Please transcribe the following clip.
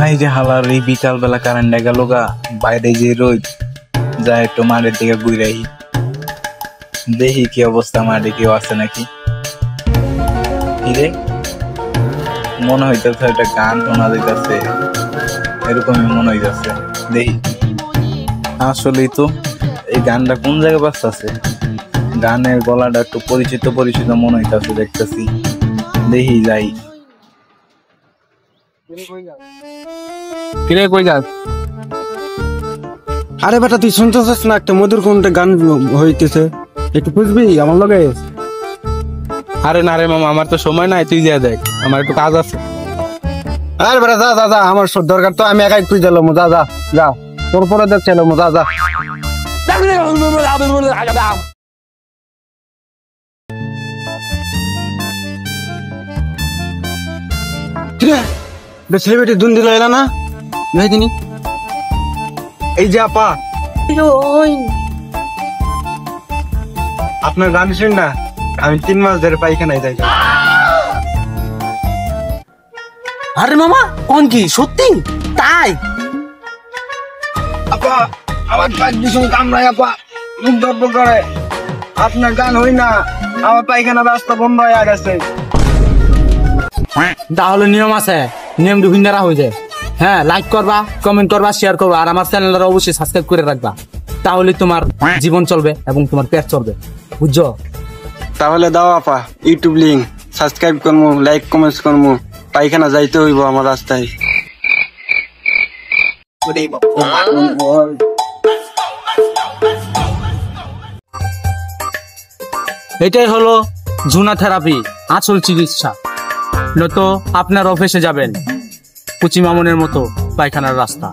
এই যে হালার এই বিকাল বেলা কারেন্ট গেল গা, বাইরে যে রোদ, যা একটু মাঠের দিকে ঘুরাই দেখি কি অবস্থা, মাঠে কেউ আছে নাকি। কিরে মনে হইতেছে একটা গান শোনা যাইতেছে, এরকমই মনে হইতেছে। দেখি আসলেই তো এই গানটা কোন জায়গায় বাজতেছে, গানের গলাটা একটু পরিচিত পরিচিত মনে হইতেছে, দেখতেছি। দেখি যাই। কিরে কই যাস? আরে বেটা তুই শুনতেছিস না একটা মধুর কোনটা গান হইতেছে, একটু বুঝবি আমার লগে? আরে না রে মামা, আমার তো সময় নাই, তুই যা দেখ, আমার একটু কাজ আছে। আরে বেটা যা যা যা, আমার দরকার তো, আমি একাই তুই দিলাম, যা যা যা, তোর পরে দেখছিলাম, যা যা। ছেলেবেটি দুন দিল এলা না নাই তিনি। এই যে আপা, আপনার গান শুন না, আমি 3 মাস ধরে পায়খানায় যাই। আরে মামা কোন কি সত্যি তাই? আপা আমার পাঁচ ভীষণ কামড়ায়, আপা মুখ দরদ করে, আপনার গান হই না, আমার পায়খানা রাস্তা বন্ধ হয়ে গেছে। তাহলে নিয়ম আছে, নিয়ম ভিন্নরা হয়ে যায়। হ্যাঁ, লাইক করবা, কমেন্ট করবা, শেয়ার করবা, আর আমার চ্যানেলটা অবশ্যই সাবস্ক্রাইব করে রাখবা। তাহলে তোমার জীবন চলবে এবং তোমার পেট চলবে, বুঝছো? তাহলে দাও আপা ইউটিউব লিংক, সাবস্ক্রাইব করবো, লাইক কমেন্টস করবো, পায়খানা যাইতে হইব আমার রাস্তায়। এটাই হলো জুনা থেরাপি, আসল চিকিৎসা। নয়তো আপনার অফিসে যাবেন কুচি মামুনের মতো পায়খানার রাস্তা।